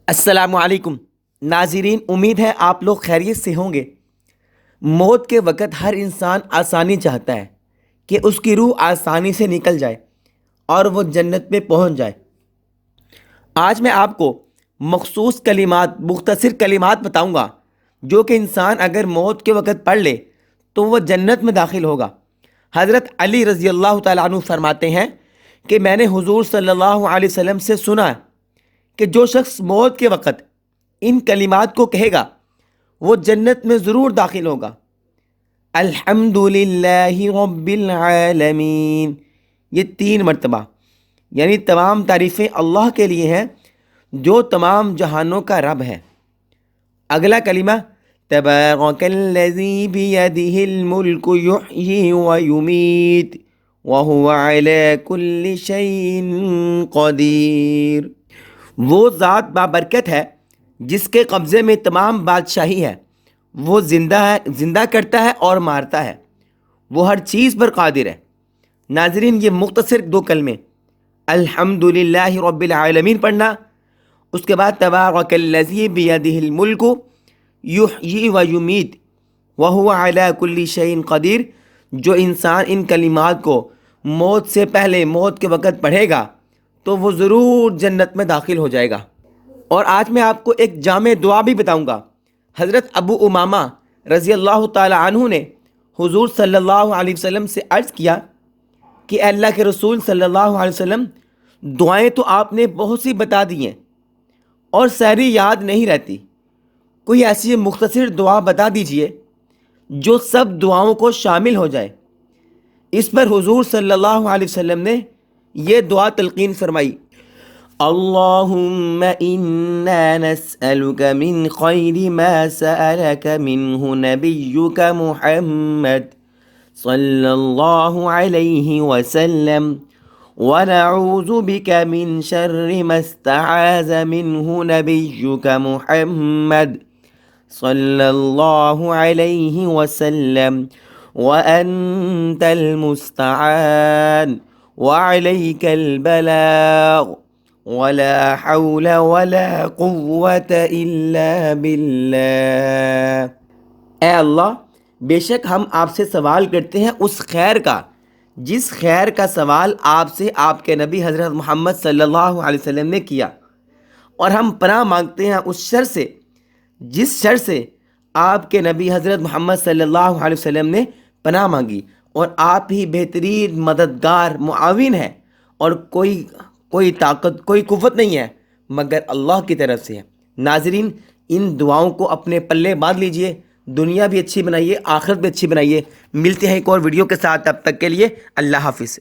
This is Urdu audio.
السلام علیکم ناظرین، امید ہے آپ لوگ خیریت سے ہوں گے۔ موت کے وقت ہر انسان آسانی چاہتا ہے کہ اس کی روح آسانی سے نکل جائے اور وہ جنت میں پہنچ جائے۔ آج میں آپ کو مختصر کلمات بتاؤں گا جو کہ انسان اگر موت کے وقت پڑھ لے تو وہ جنت میں داخل ہوگا۔ حضرت علی رضی اللہ تعالیٰ عنہ فرماتے ہیں کہ میں نے حضور صلی اللہ علیہ وسلم سے سنا کہ جو شخص موت کے وقت ان کلمات کو کہے گا وہ جنت میں ضرور داخل ہوگا۔ الحمد للہ رب العالمین، یہ 3 مرتبہ، یعنی تمام تعریفیں اللہ کے لیے ہیں جو تمام جہانوں کا رب ہے۔ اگلا کلمہ تبارک الذی بیدہ الملک یحیی ویمیت وہو علی کل شیء قدیر۔ وہ ذات بابرکت ہے جس کے قبضے میں تمام بادشاہی ہے، وہ زندہ کرتا ہے اور مارتا ہے، وہ ہر چیز پر قادر ہے۔ ناظرین، یہ مختصر 2 کلمے الحمدللہ رب العالمین پڑھنا، اس کے بعد تبارک الذی بیدہ الملک یحیی ویمیت وہو علی کل شیء قدیر، جو انسان ان کلمات کو موت سے پہلے، موت کے وقت پڑھے گا تو وہ ضرور جنت میں داخل ہو جائے گا۔ اور آج میں آپ کو ایک جامع دعا بھی بتاؤں گا۔ حضرت ابو امامہ رضی اللہ تعالی عنہ نے حضور صلی اللہ علیہ وسلم سے عرض کیا کہ اے اللہ کے رسول صلی اللہ علیہ وسلم، دعائیں تو آپ نے بہت سی بتا دی ہیں اور ساری یاد نہیں رہتی، کوئی ایسی مختصر دعا بتا دیجئے جو سب دعاؤں کو شامل ہو جائے۔ اس پر حضور صلی اللہ علیہ وسلم نے یہ دعا تلقین فرمائی: اللہم انا نسألک من خیر ما سألک منہ نبیک محمد صلی اللہ علیہ وسلم ونعوذ بک من شر ما استعاذ منہ نبیک محمد صلی اللہ علیہ وسلم وأنت المستعان وعليك البلاغ ولا حول ولا قوة إلا بالله۔ اے اللہ، بے شک ہم آپ سے سوال کرتے ہیں اس خیر کا جس خیر کا سوال آپ سے آپ کے نبی حضرت محمد صلی اللہ علیہ وسلم نے کیا، اور ہم پناہ مانگتے ہیں اس شر سے جس شر سے آپ کے نبی حضرت محمد صلی اللہ علیہ وسلم نے پناہ مانگی، اور آپ ہی بہترین مددگار معاون ہیں، اور کوئی طاقت، کوئی قوت نہیں ہے مگر اللہ کی طرف سے ہے۔ ناظرین، ان دعاؤں کو اپنے پلے باندھ لیجئے، دنیا بھی اچھی بنائیے، آخرت بھی اچھی بنائیے۔ ملتے ہیں ایک اور ویڈیو کے ساتھ، تب تک کے لیے اللہ حافظ۔